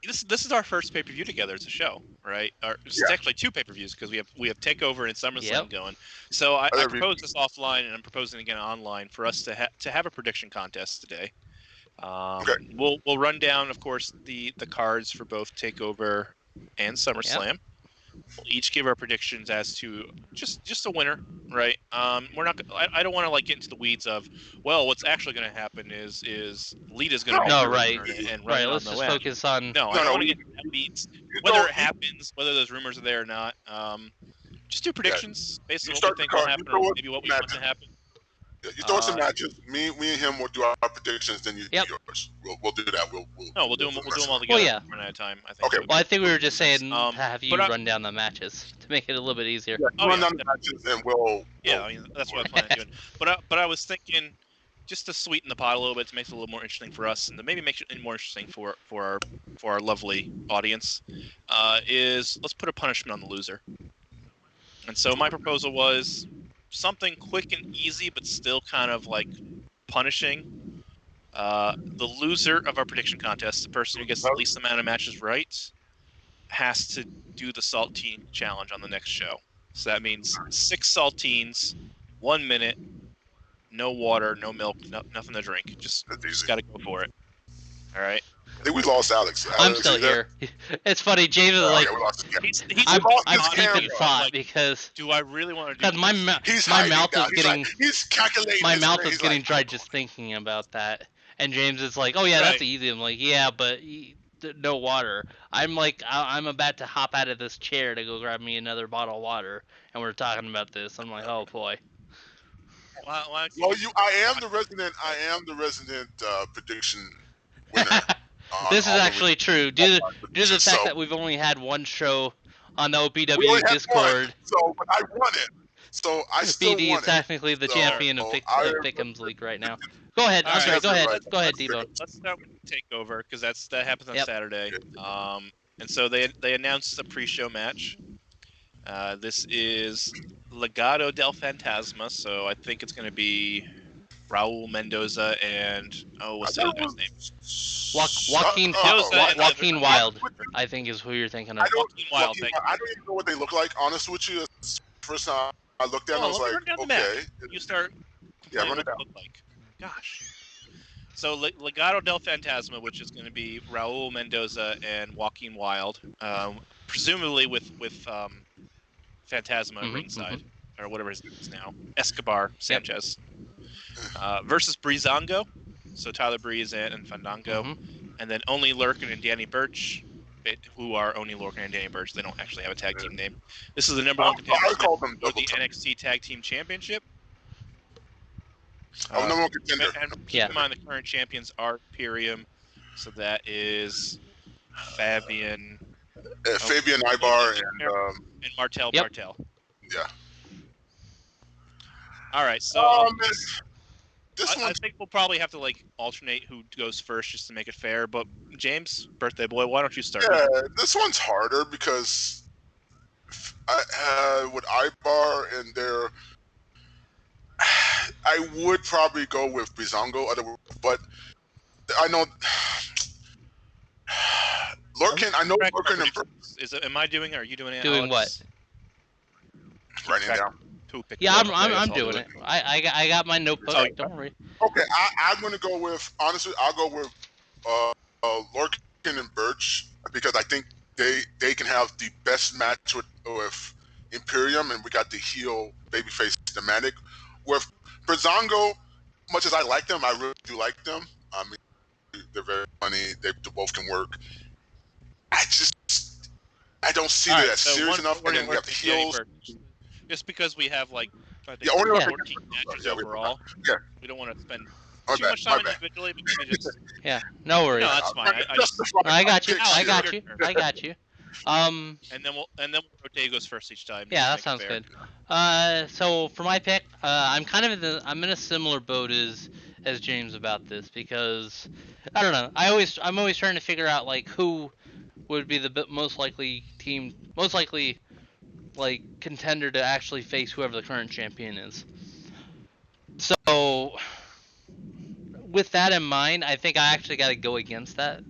this is our first pay-per-view together as a show, right? It's actually 2 pay-per-views because we have Takeover and SummerSlam going. So I proposed this offline, and I'm proposing again online for us to have a prediction contest today. We'll run down, of course, the cards for both Takeover and SummerSlam. Yep. We'll each give our predictions as to just a winner, right? We're not. I don't want to get into the weeds of, well, what's actually going to happen is Lita's going to and run Let's just focus on. No, I don't want to get into that weeds. Whether it happens, whether those rumors are there or not, just do predictions based on what we think will happen, or maybe what we want to happen. You throw some matches. Me and him will do our predictions. Then you do yours. We'll do that. We'll do them all together. Well, yeah. One at a time. I think. Okay. Well, I think we were just saying have you run down the matches to make it a little bit easier. Yeah, run down the matches, and we'll. Yeah, I mean that's what I plan on doing. But I was thinking, just to sweeten the pot a little bit, to make it a little more interesting for us, and to maybe make it more interesting for our lovely audience, is let's put a punishment on the loser. And so my proposal was something quick and easy, but still kind of punishing. The loser of our prediction contest, the person who gets the least amount of matches right, has to do the saltine challenge on the next show. So that means 6 saltines, 1 minute, no water, no milk, nothing to drink. Just got to go for it. All right. I think we lost Alex. I'm still here. It's funny, James is I'm keeping thought because. Do I really want to do? Because my mouth is getting. He's calculating. My mouth is getting dry just thinking about that. And James is like, "Oh yeah, that's easy." I'm like, "Yeah, but no water." I'm I'm about to hop out of this chair to go grab me another bottle of water, and we're talking about this. I'm like, "Oh boy." Well, I am the resident prediction winner. This is actually true. Due to the fact that we've only had one show on the OPW Discord. But I won it. So I still BD won is technically the champion of Pick'em's League right now. Go ahead, Andre. Go ahead, Debo. Let's start with Takeover because that happens on Saturday. And so they announced a pre-show match. This is Legado del Fantasma, so I think it's going to be Raul Mendoza and what's the other guy's name? Joaquin Wilde, I think is who you're thinking of. Joaquin Wilde. I don't even know what they look like. Honest with you, first time I looked at them, I was like, okay. You start. Yeah, run it down. Gosh. So Legado del Fantasma, which is going to be Raul Mendoza and Joaquin Wilde, presumably with Fantasma ringside, or whatever his name is now, Escobar Sanchez. Versus Breezango, so Tyler Breeze and Fandango, and then Only Lurkin and Danny Burch, who are Only Lurkin and Danny Burch. They don't actually have a tag team name. This is the number 1 contender for the NXT Tag Team Championship. Number 1 contender. And keep in mind the current champions are Imperium, so that is Fabian Ibar and Martel. Martel. Yeah. All right, so I think we'll probably have to alternate who goes first just to make it fair. But James, birthday boy, why don't you start? Yeah, this one's harder because with Ibar and their, I would probably go with Breezango, but I know Lurkin. I know Lurkin and am I doing it? Or are you doing it? Doing Alex? What? Writing it down. Yeah, I'm doing it. I got my notebook. Don't worry. Okay, I'm gonna go with, honestly, I'll go with Lorcan and Birch because I think they can have the best match with Imperium, and we got the heel babyface Dematic. With Breezango, much as I like them, I really do like them. I mean, they're very funny. They both can work. I don't see that as serious enough. And then we have the heels. Just because we have 14 matches overall, we don't want to spend too much time individually. But maybe just no worries. No, that's fine. I got you. And then we'll rotate goes first each time. Yeah, that sounds good. So for my pick, I'm kind of I'm in a similar boat as James about this because I don't know. I'm always trying to figure out who would be the most likely contender to actually face whoever the current champion is. So with that in mind, I think I actually got to go against that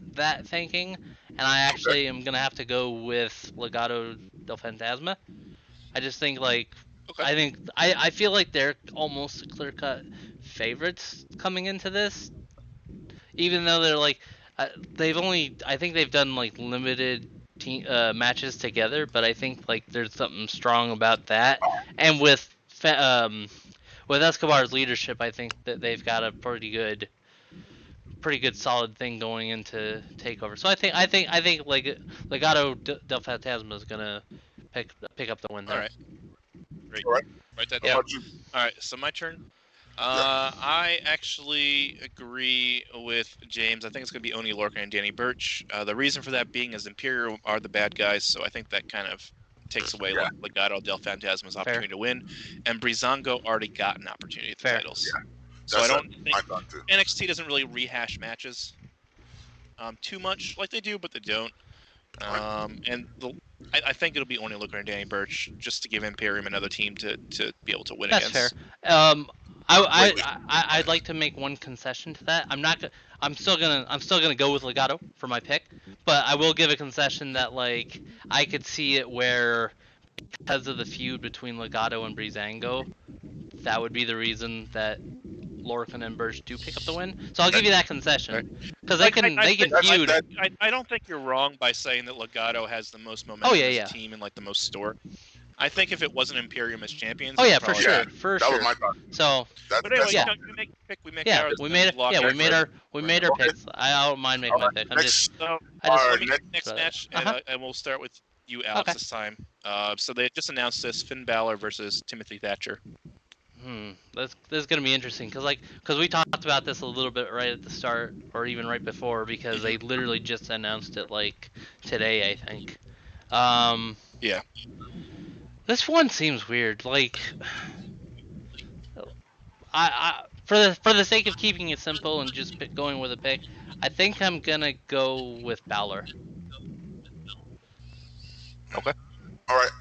thinking and I actually am gonna have to go with Legado del Fantasma. I just think like Okay. I feel like they're almost clear-cut favorites coming into this, even though they're like they've only I think they've done like limited matches together, but I think like there's something strong about that, and with Escobar's leadership, I think that they've got a pretty good solid thing going into Takeover. So I think like Legado del Fantasma is gonna pick up the win there. All right. Great. All right. Write that How down. about you? All right. So my turn. I actually agree with James. I think it's going to be Oni Lorcan and Danny Burch. The reason for that being is Imperium are the bad guys, so I think that kind of takes away Legado del Fantasma's opportunity to win. And Breezango already got an opportunity at the titles. Yeah. So I don't think I thought too. NXT doesn't really rehash matches too much like they do, but they don't. And I think it'll be Oni Lorcan and Danny Burch just to give Imperium another team to be able to win That's against. fair. I'd like to make one concession to that. I'm still gonna go with Legado for my pick, but I will give a concession that like I could see it where because of the feud between Legado and Breezango, that would be the reason that Lorcan and Burch do pick up the win. So I'll give you that concession because they can feud. I don't think you're wrong by saying that Legado has the most momentum as a team and like the most store. I think if it wasn't Imperium as champions, for sure. That was my thought. So, but anyway, you make your pick. We make ours. We made our picks. I don't mind making my pick. Next match, and we'll start with you, Alex, this time. So they just announced this: Finn Balor versus Timothy Thatcher. This is gonna be interesting because we talked about this a little bit right at the start or even right before because they literally just announced it like today, I think. Yeah. This one seems weird. Like, I for the sake of keeping it simple and just going with a pick, I think I'm gonna go with Balor. Okay. All right.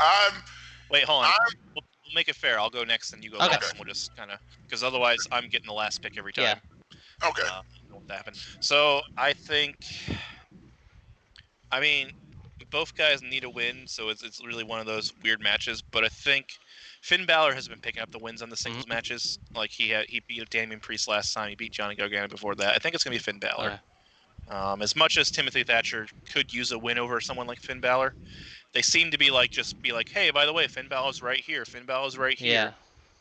Wait, hold on. We'll make it fair. I'll go next, and you go last, and we'll just kind of because otherwise I'm getting the last pick every time. Yeah. Okay. Won't happen. So I think. I mean, both guys need a win, so it's really one of those weird matches. But I think Finn Balor has been picking up the wins on the singles matches. Like he beat Damian Priest last time. He beat Johnny Gargano before that. I think it's gonna be Finn Balor. As much as Timothy Thatcher could use a win over someone like Finn Balor, they seem to be like, hey, by the way, Finn Balor's right here. Finn Balor's right here.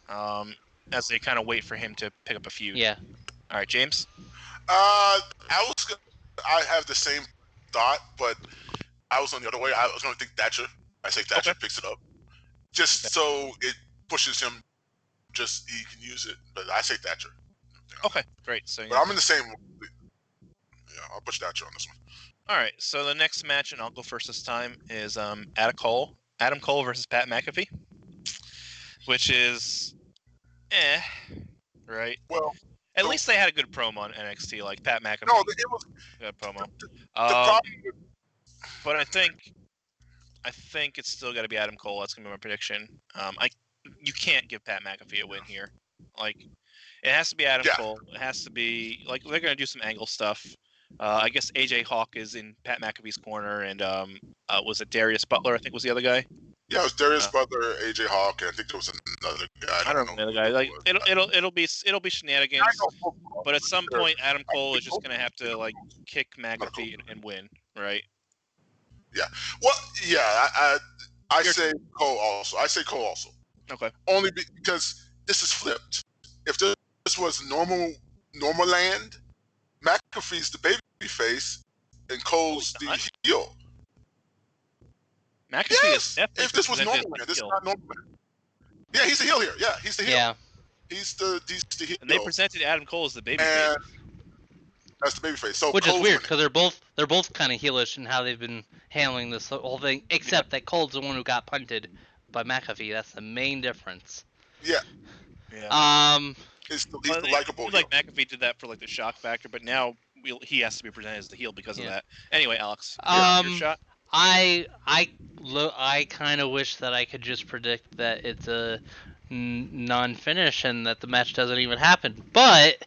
Yeah. As they kind of wait for him to pick up a feud. Yeah. All right, James. I have the same thought, but I was on the other way. I was going to think Thatcher. I say Thatcher picks it up, just so it pushes him. Just he can use it, but I say Thatcher. Okay, great. So, but I'm in the same. Yeah, I'll push Thatcher on this one. All right. So the next match, and I'll go first this time, is Adam Cole versus Pat McAfee, which is, right. Well, at least they had a good promo on NXT, like Pat McAfee. No, it was good promo. The problem. But I think it's still got to be Adam Cole. That's gonna be my prediction. You can't give Pat McAfee a win here. Like, it has to be Adam Cole. It has to be like they're gonna do some angle stuff. I guess AJ Hawk is in Pat McAfee's corner, and was it Darius Butler? I think was the other guy. Yeah, it was Darius Butler, AJ Hawk, and I think there was another guy. I don't know the guy. Like it'll be shenanigans. But at some point, Adam Cole is just gonna have to like kick McAfee and win, right? Yeah. Well, yeah. I say Cole also. Okay. Only because this is flipped. If this was normal land, McAfee's the baby face and Cole's the heel. McAfee is definitely if this was normal land, this is not normal land. Yeah, he's the heel here. Yeah, he's the heel. Yeah. He's the heel. And they presented Adam Cole as the baby face. That's the baby face. So which is weird because they're both kind of heelish in how they've been handling this whole thing, except that Cole's the one who got punted by McAfee. That's the main difference. Yeah. He's the likable heel. Like McAfee did that for like the shock factor, but now he has to be presented as the heel because of that. Anyway, Alex, your shot. I kind of wish that I could just predict that it's a non-finish and that the match doesn't even happen. But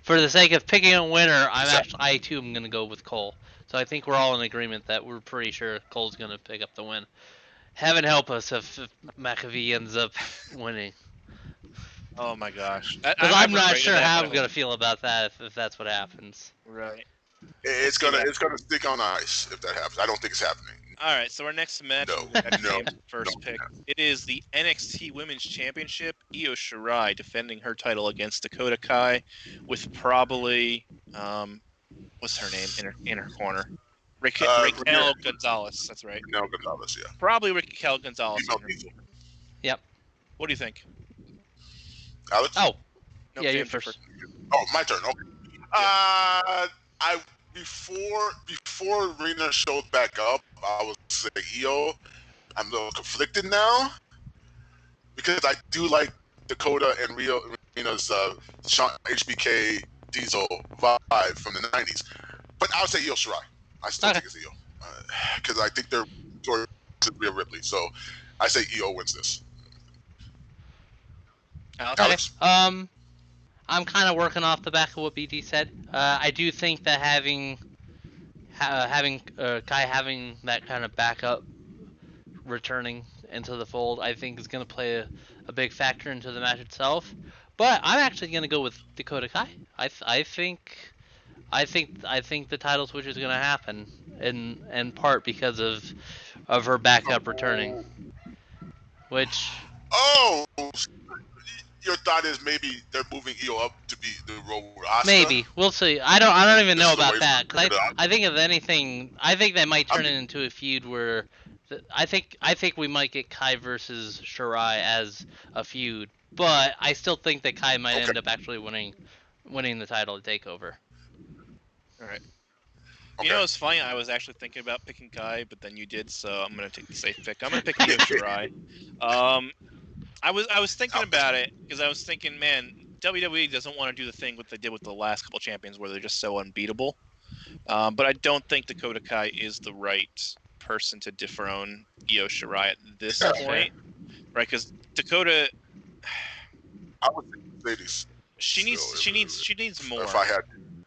for the sake of picking a winner, I too am gonna go with Cole. So I think we're all in agreement that we're pretty sure Cole's going to pick up the win. Heaven help us if McAfee ends up winning. Oh my gosh. Because I'm not afraid sure of that, how but I'm going to feel about that if that's what happens. Right. It's gonna stick on ice if that happens. I don't think it's happening. All right, so our next match No, is actually no, James' first no, pick. no. It is the NXT Women's Championship. Io Shirai defending her title against Dakota Kai, with probably what's her name in her corner, Raquel Gonzalez. That's right. No, Gonzalez, yeah. Probably Raquel Gonzalez. Female diesel. Yep. What do you think? Alex? Oh, No, yeah, James, you're first. Oh, my turn. Okay. Before Rena showed back up, I was saying Io. I'm a little conflicted now because I do like Dakota and Rena's HBK Diesel vibe from the '90s, but I would say Io Shirai. I still think it's Io because I think they're towards Rhea Ripley. So I say Io wins this. Alex? I'm kind of working off the back of what BD said. I do think that having Kai having that kind of backup returning into the fold, I think is going to play a big factor into the match itself. But I'm actually going to go with Dakota Kai. I think the title switch is going to happen in part because of her backup returning, which. Oh, your thought is maybe they're moving Io up to be the role with Asuka? Maybe we'll see. I don't even know This is the about way that. for 'Cause it out. I think if anything, I think they might turn it into a feud where, I think we might get Kai versus Shirai as a feud. But I still think that Kai might end up actually winning the title at Takeover. All right. Okay. You know, it's funny. I was actually thinking about picking Kai, but then you did, so I'm gonna take the safe pick. I'm gonna pick Io Shirai. I was thinking about it because I was thinking, man, WWE doesn't want to do the thing what they did with the last couple champions where they're just so unbeatable. But I don't think Dakota Kai is the right person to dethrone Io Shirai at this point, right? Because Dakota, I would say Mercedes. she needs more If I had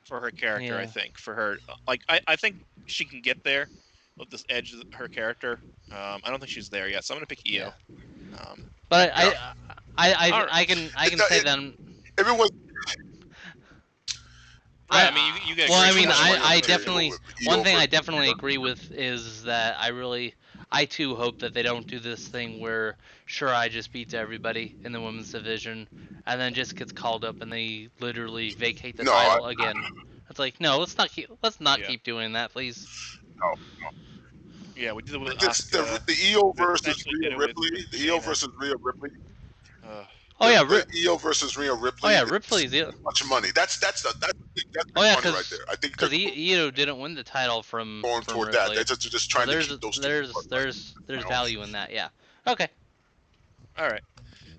for her character. I think for her, like I think she can get there with this edge of her character. I don't think she's there yet, so I'm gonna pick Io. But I can say them. Everyone. Right, I mean, you get. Well, I mean, choice. I definitely. One thing I Io definitely agree with is that I too hope that they don't do this thing where Shirai just beats everybody in the women's division and then just gets called up and they literally vacate the title again. It's like, no, let's not keep doing that, please. No. Yeah, we did it with the Io versus Rhea Ripley. The Io versus Rhea Ripley. The Io versus Rhea Ripley. Oh yeah, Ripley's much money. That's money right there. I think because Io didn't win the title from going toward Ripley. that. They're just trying to keep those. There's value in that. Yeah. Okay. All right.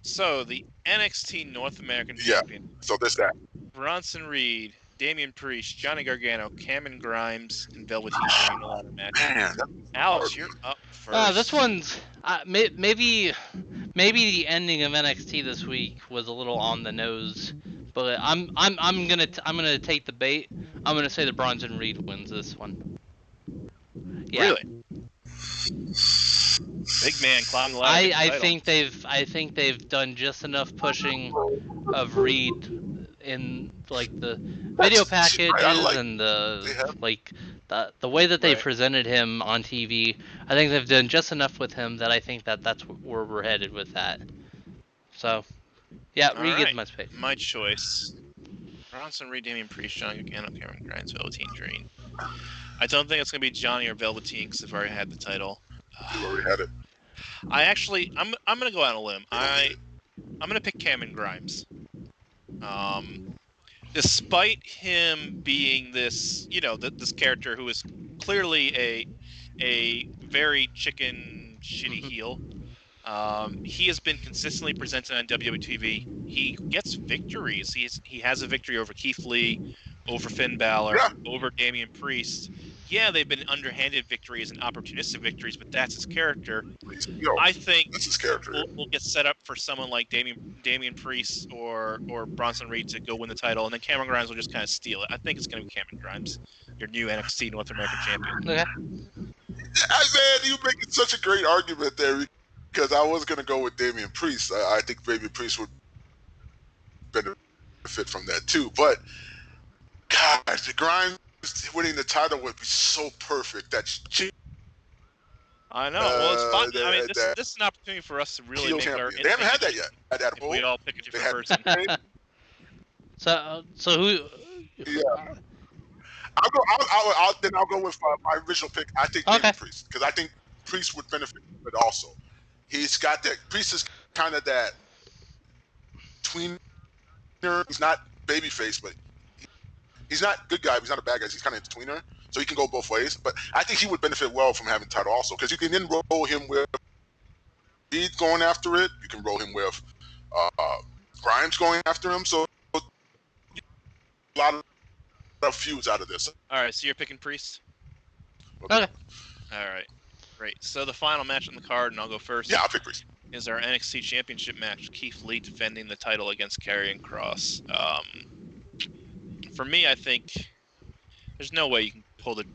So the NXT North American champion. So there's that. Bronson Reed, Damian Priest, Johnny Gargano, Cameron Grimes, and Velveteen Dream in a ladder match. Man, Alex, you're up first. This one's maybe the ending of NXT this week was a little on the nose, but I'm gonna take the bait. I'm gonna say that Bronson Reed wins this one. Yeah. Really? Big man climb the ladder. I think they've done just enough pushing of Reed in like the video packages and the way that they presented him on TV. I think they've done just enough with him that I think that's where we're headed with that. So, yeah, Reed gets my pick. My choice: Bronson Reed, Damian Priest, Johnny Gargano, Cameron Grimes, Velveteen Dream. I don't think it's gonna be Johnny or Velveteen because they've already had the title. You already had it. I'm gonna go out on a limb. I'm gonna pick Cameron Grimes. Despite him being this, this character who is clearly a very shitty heel, he has been consistently presented on WWE TV. He gets victories. He has a victory over Keith Lee, over Finn Balor, over Damian Priest. yeah, they've been underhanded victories and opportunistic victories, but that's his character. Yo, I think that's his character. we'll get set up for someone like Damian Priest or Bronson Reed to go win the title, and then Cameron Grimes will just kind of steal it. I think it's going to be Cameron Grimes, your new NXT North American champion. Okay. Man, you making such a great argument there because I was going to go with Damian Priest. I think Damian Priest would benefit from that too. But gosh, the Grimes winning the title would be so perfect. That's I know. Well, it's fun. I mean, this is an opportunity for us to really make our. They haven't had that yet. If we all pick a different person. So who? Yeah. I'll go with my original pick. I think Damian Priest because I think Priest would benefit from it also. He's got that. Priest is kind of that tweener. He's not babyface, but he's not good guy. But he's not a bad guy. He's kind of a tweener, so he can go both ways. But I think he would benefit well from having the title also because you can then roll him with Reed going after it. You can roll him with Grimes going after him. So a lot of feuds out of this. All right, so you're picking Priest? Okay. All right, great. So the final match on the card, and I'll go first. Yeah, I'll pick Priest. Is our NXT Championship match. Keith Lee defending the title against Karrion Kross. For me, I think there's no way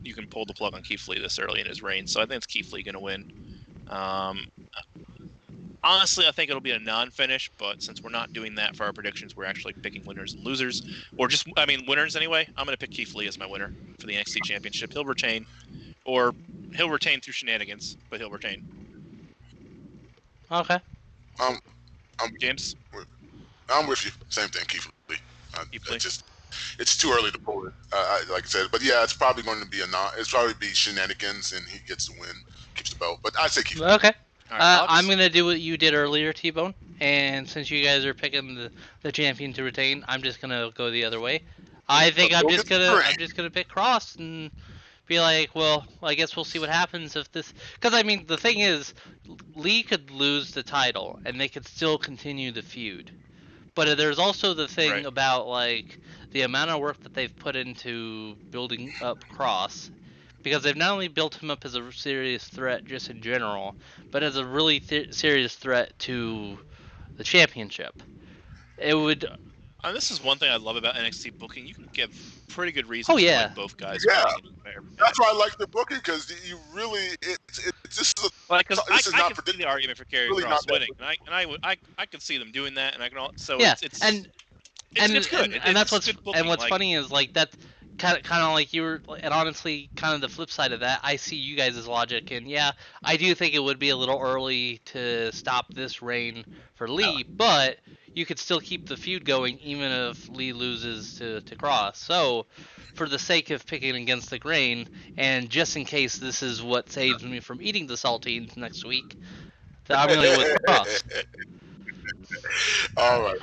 you can pull the plug on Keith Lee this early in his reign. So I think it's Keith Lee going to win. Honestly, I think it'll be a non-finish, but since we're not doing that for our predictions, we're actually picking winners and losers, or winners anyway. I'm going to pick Keith Lee as my winner for the NXT Championship. He'll retain through shenanigans, but he'll retain. Okay. James? I'm with you. Same thing, Keith Lee. It's too early to pull it. Like I said, but yeah, it's probably going to be shenanigans, and he gets the win, keeps the belt. But I'd say Keith Lee. Okay. Right, I'm gonna do what you did earlier, T-Bone, and since you guys are picking the champion to retain, I'm just gonna go the other way. I think I'm just gonna pick Kross and be like, well, I guess we'll see what happens if this. Because I mean, the thing is, Lee could lose the title and they could still continue the feud. But there's also the thing about like the amount of work that they've put into building up Kross. Because they've not only built him up as a serious threat just in general, but as a really serious threat to the championship. It would. This is one thing I love about NXT booking. You can give pretty good reasons for like both guys. Yeah, that's why I like the booking because you really this is I can see the argument for Karrion Kross winning, and I could see them doing that, and I can also it's good. And that's what's funny is like that. Kind of like you were, and honestly, kind of the flip side of that, I see you guys' logic, and yeah, I do think it would be a little early to stop this reign for Lee, but you could still keep the feud going even if Lee loses to Kross. So, for the sake of picking against the grain, and just in case this is what saves me from eating the saltines next week, I'm going to go with Kross. All right.